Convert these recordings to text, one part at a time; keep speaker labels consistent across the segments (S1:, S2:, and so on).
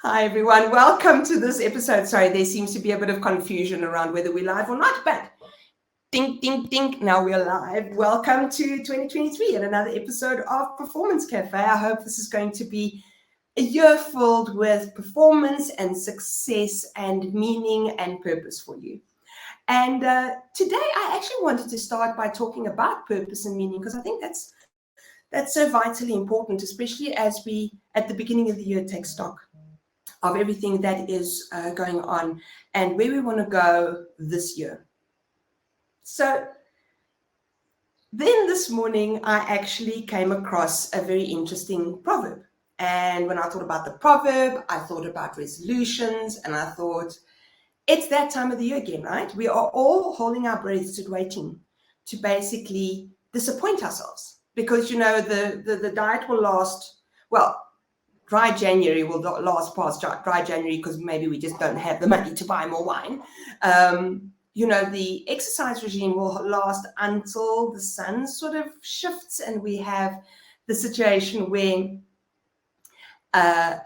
S1: Hi, everyone. Welcome to this episode. Sorry, there seems to be a bit of confusion around whether we're live or not, but ding, ding, ding. Now we're live. Welcome to 2023 and another episode of Performance Cafe. I hope this is going to be a year filled with performance and success and meaning and purpose for you. And today I actually wanted to start by talking about purpose and meaning because I think that's so vitally important, especially as we, at the beginning of the year, take stock of everything that is going on and where we want to go this year. So then this morning, I actually came across a very interesting proverb. And when I thought about the proverb, I thought about resolutions, and I thought, it's that time of the year again, right? We are all holding our breaths and waiting to basically disappoint ourselves because, you know, the diet will last, well, dry January will not last past dry January because maybe we just don't have the money to buy more wine. You know, the exercise regime will last until the sun sort of shifts and we have the situation where,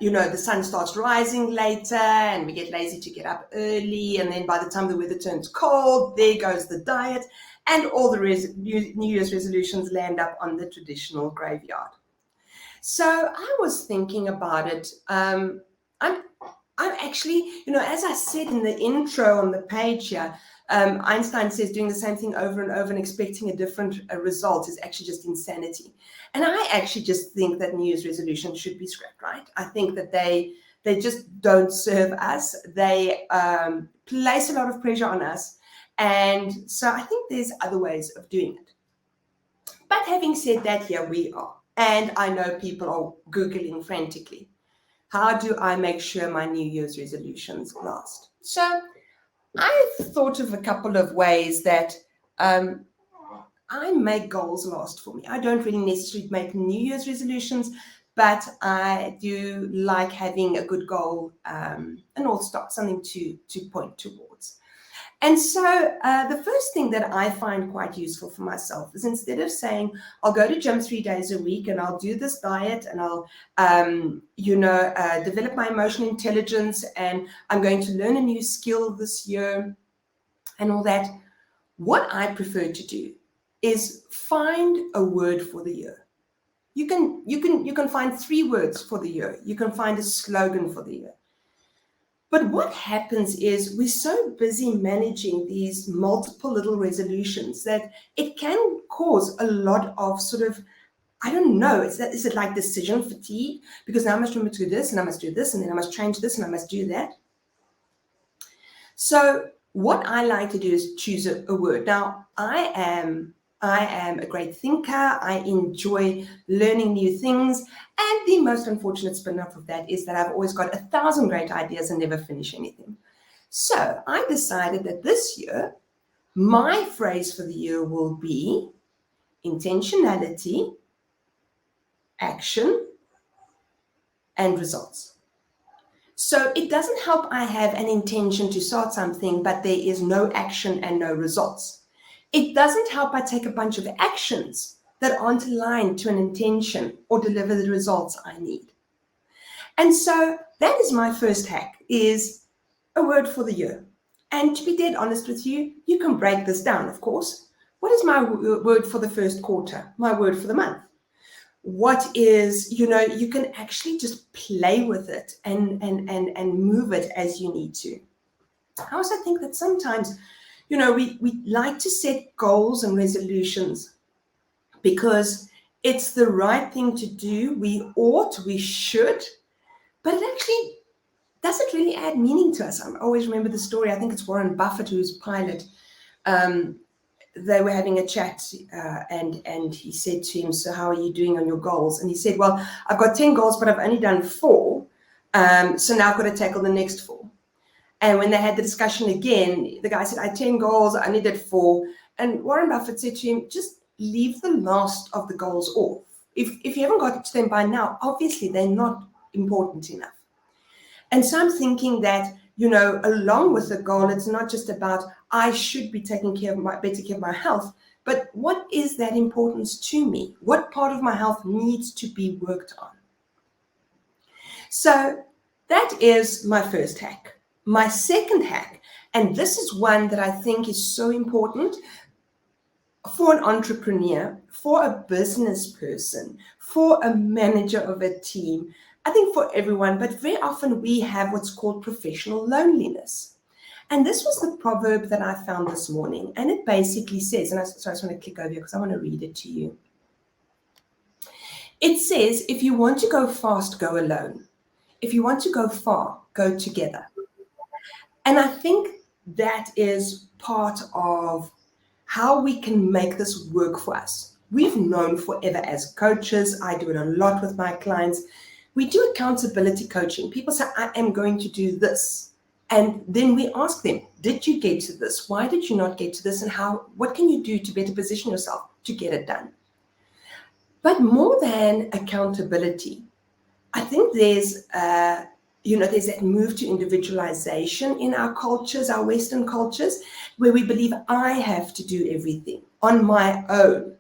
S1: you know, the sun starts rising later and we get lazy to get up early. And then by the time the weather turns cold, there goes the diet and all the New Year's resolutions land up on the traditional graveyard. So I was thinking about it. I'm actually, you know, as I said in the intro on the page here, Einstein says doing the same thing over and over and expecting a different result is actually just insanity. And I actually just think that New Year's resolutions should be scrapped, right? I think that they just don't serve us. They place a lot of pressure on us. And so I think there's other ways of doing it. But having said that, here we are. And I know people are Googling frantically. How do I make sure my New Year's resolutions last? So I've thought of a couple of ways that I make goals last for me. I don't really necessarily make New Year's resolutions, but I do like having a good goal, a North Star, something to point towards. And so the first thing that I find quite useful for myself is instead of saying, I'll go to gym 3 days a week and I'll do this diet and I'll, develop my emotional intelligence and I'm going to learn a new skill this year and all that, what I prefer to do is find a word for the year. You can find 3 words for the year. You can find a slogan for the year. But what happens is we're so busy managing these multiple little resolutions that it can cause a lot of sort of, I don't know, is it like decision fatigue? Because now I must remember to do this and I must do this and then I must change this and I must do that. So what I like to do is choose a word. Now, I am a great thinker. I enjoy learning new things. And the most unfortunate spin-off of that is that I've always got 1,000 great ideas and never finish anything. So I decided that this year, my phrase for the year will be intentionality, action, and results. So it doesn't help I have an intention to start something, but there is no action and no results. It doesn't help I take a bunch of actions that aren't aligned to an intention or deliver the results I need. And so that is my first hack, is a word for the year. And to be dead honest with you, you can break this down, of course. What is my word for the first quarter? My word for the month? What is, you know, you can actually just play with it and move it as you need to. I also think that sometimes, you know, we like to set goals and resolutions because it's the right thing to do. We ought, we should, but it actually doesn't really add meaning to us. I always remember the story. I think it's Warren Buffett, who's pilot. They were having a chat and he said to him, so how are you doing on your goals? And he said, well, I've got 10 goals, but I've only done 4. So now I've got to tackle the next 4. And when they had the discussion again, the guy said, I had 10 goals, I only did 4. And Warren Buffett said to him, just leave the last of the goals off. If you haven't got to them by now, obviously they're not important enough. And so I'm thinking that, you know, along with the goal, it's not just about I should be taking better care of my health, but what is that importance to me? What part of my health needs to be worked on? So That is my first hack. My second hack, and this is one that I think is so important for an entrepreneur, for a business person, for a manager of a team, I think for everyone, but very often we have what's called professional loneliness. And this was the proverb that I found this morning. And it basically says, and I just want to click over here because I want to read it to you. It says, if you want to go fast, go alone. If you want to go far, go together. And I think that is part of how we can make this work for us. We've known forever as coaches, I do it a lot with my clients. We do accountability coaching. People say, I am going to do this. And then we ask them, did you get to this? Why did you not get to this? And what can you do to better position yourself to get it done? But more than accountability, I think there's that move to individualization in our cultures, our Western cultures, where we believe I have to do everything on my own.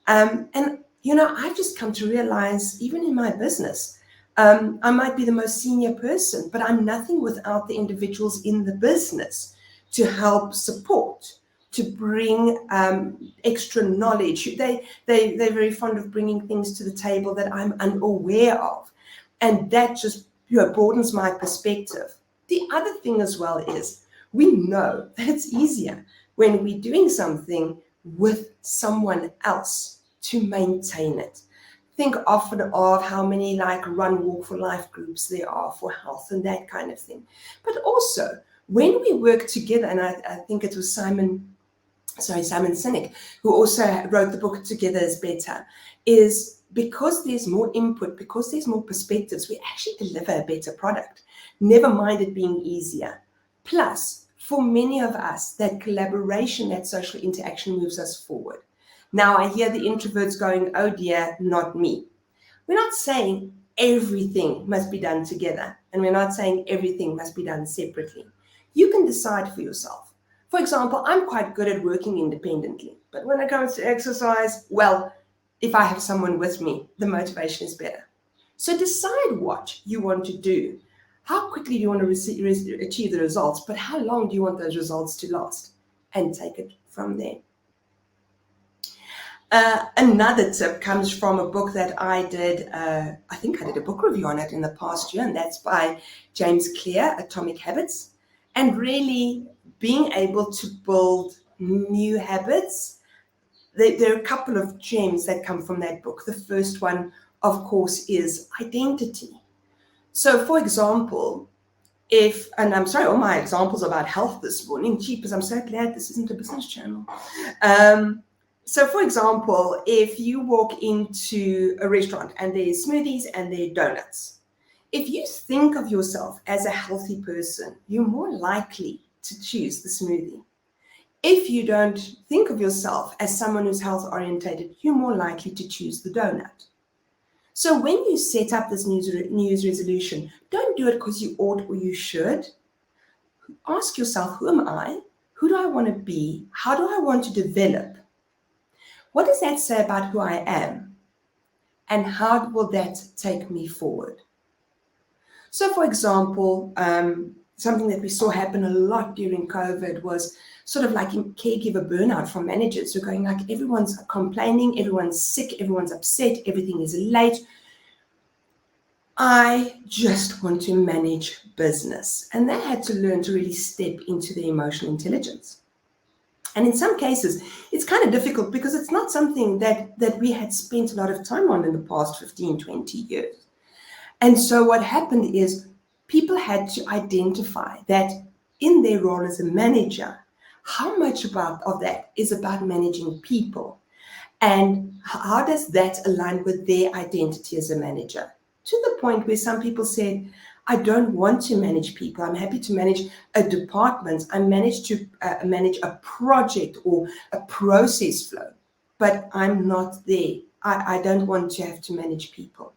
S1: I've just come to realize, even in my business, I might be the most senior person, but I'm nothing without the individuals in the business to help support, to bring extra knowledge. They're very fond of bringing things to the table that I'm unaware of. And that just broadens my perspective. The other thing as well is we know that it's easier when we're doing something with someone else to maintain it. Think often of how many Run Walk for Life groups there are for health and that kind of thing. But also when we work together, and I think it was Simon Sinek, who also wrote the book Together is Better, is because there's more input, because there's more perspectives, we actually deliver a better product, never mind it being easier. Plus, for many of us, that collaboration, that social interaction moves us forward. Now I hear the introverts going, oh dear, not me. We're not saying everything must be done together, and we're not saying everything must be done separately. You can decide for yourself. For example, I'm quite good at working independently, but when it comes to exercise, well, if I have someone with me, the motivation is better. So decide what you want to do. How quickly do you want to achieve the results, but how long do you want those results to last? And take it from there. Another tip comes from a book that I did. I think I did a book review on it in the past year, and that's by James Clear, Atomic Habits. And really being able to build new habits. There are a couple of gems that come from that book. The first one, of course, is identity. So, for example, and I'm sorry, all my examples about health this morning, jeepers, I'm so glad this isn't a business channel. So, for example, if you walk into a restaurant and there's smoothies and there are donuts, if you think of yourself as a healthy person, you're more likely to choose the smoothie. If you don't think of yourself as someone who's health orientated, you're more likely to choose the donut. So when you set up this New Year's resolution, don't do it because you ought or you should. Ask yourself, who am I? Who do I want to be? How do I want to develop? What does that say about who I am? And how will that take me forward? So for example, something that we saw happen a lot during COVID was sort of like caregiver burnout from managers who are going like, everyone's complaining, everyone's sick, everyone's upset, everything is late. I just want to manage business. And they had to learn to really step into their emotional intelligence. And in some cases, it's kind of difficult because it's not something that we had spent a lot of time on in the past 15, 20 years. And so what happened is people had to identify that in their role as a manager, how much of that is about managing people, and how does that align with their identity as a manager? To the point where some people said, I don't want to manage people. I'm happy to manage a department. I manage to manage a project or a process flow, but I'm not there. I don't want to have to manage people.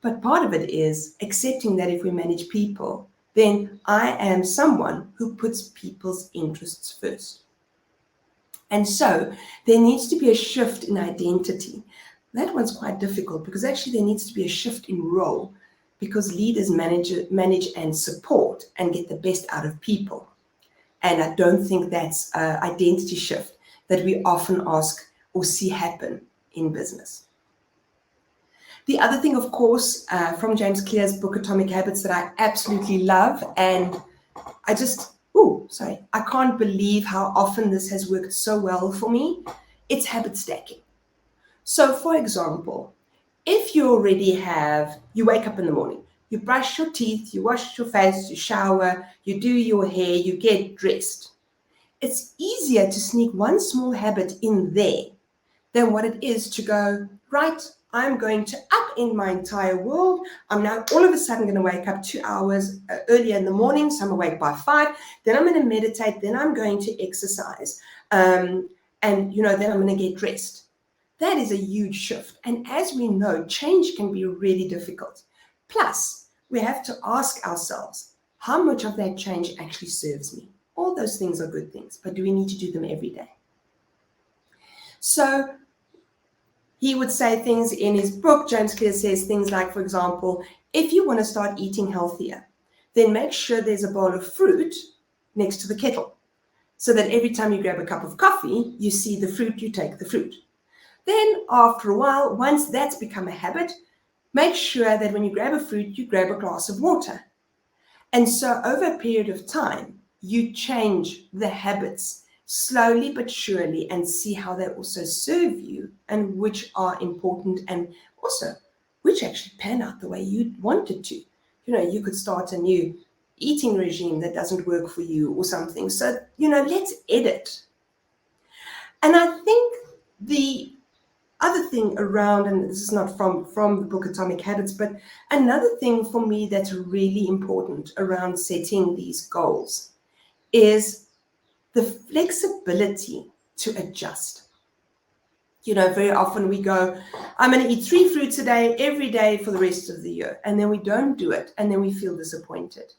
S1: But part of it is accepting that if we manage people, then I am someone who puts people's interests first. And so there needs to be a shift in identity. That one's quite difficult because actually there needs to be a shift in role. because leaders manage and support and get the best out of people. And I don't think that's an identity shift that we often ask or see happen in business. The other thing, of course, from James Clear's book, Atomic Habits, that I absolutely love, and I can't believe how often this has worked so well for me, it's habit stacking. So, for example, if you wake up in the morning, you brush your teeth, you wash your face, you shower, you do your hair, you get dressed. It's easier to sneak one small habit in there than what it is to go, right, I'm going to upend my entire world. I'm now all of a sudden going to wake up 2 hours earlier in the morning, so I'm awake by 5. Then I'm going to meditate. Then I'm going to exercise. Then I'm going to get dressed. That is a huge shift. And as we know, change can be really difficult. Plus, we have to ask ourselves, how much of that change actually serves me? All those things are good things, but do we need to do them every day? So he would say things in his book. James Clear says things like, for example, if you want to start eating healthier, then make sure there's a bowl of fruit next to the kettle, so that every time you grab a cup of coffee, you see the fruit, you take the fruit. Then after a while, once that's become a habit, make sure that when you grab a fruit, you grab a glass of water. And so over a period of time, you change the habits slowly but surely and see how they also serve you and which are important and also which actually pan out the way you wanted to. You could start a new eating regime that doesn't work for you or something. So, let's edit. And I think the other thing around, and this is not from the book Atomic Habits, but another thing for me that's really important around setting these goals is the flexibility to adjust. Very often we go, I'm going to eat 3 fruits a day, every day for the rest of the year. And then we don't do it. And then we feel disappointed.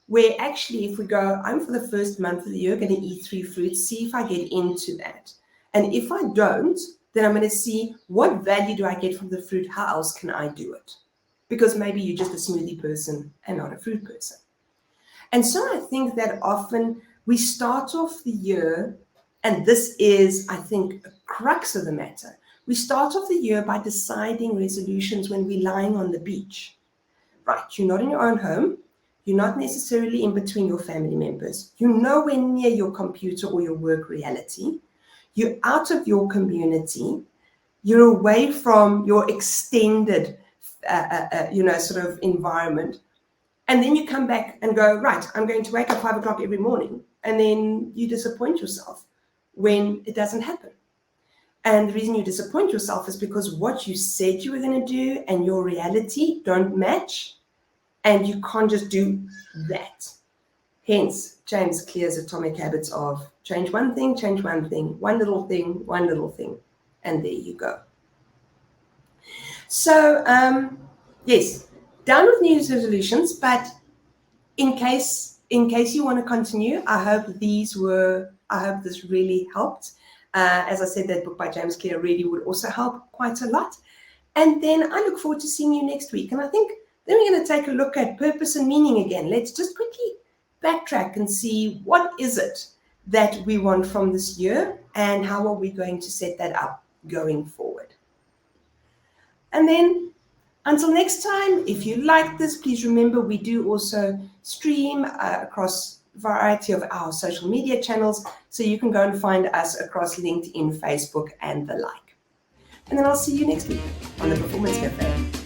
S1: Where actually, if we go, I'm for the first month of the year going to eat 3 fruits, see if I get into that. And if I don't, then I'm going to see what value do I get from the fruit? How else can I do it? Because maybe you're just a smoothie person and not a fruit person. And so I think that often we start off the year, and this is, I think, a crux of the matter. We start off the year by deciding resolutions when we're lying on the beach. Right, you're not in your own home. You're not necessarily in between your family members. You're nowhere near your computer or your work reality. You're out of your community. You're away from your extended, sort of environment. And then you come back and go, right, I'm going to wake up 5 o'clock every morning. And then you disappoint yourself when it doesn't happen. And the reason you disappoint yourself is because what you said you were going to do and your reality don't match. And you can't just do that. Hence, James Clear's Atomic Habits of change one thing, one little thing, and there you go. So, yes, down with New Year's resolutions, but in case you want to continue, I hope this really helped. As I said, that book by James Clear really would also help quite a lot. And then I look forward to seeing you next week. And I think then we're going to take a look at purpose and meaning again. Let's just quickly backtrack and see what is it that we want from this year and how are we going to set that up going forward. And then until next time, if you like this, please remember we do also stream across a variety of our social media channels, so you can go and find us across LinkedIn, Facebook, and the like. And then I'll see you next week on the Performance Cafe.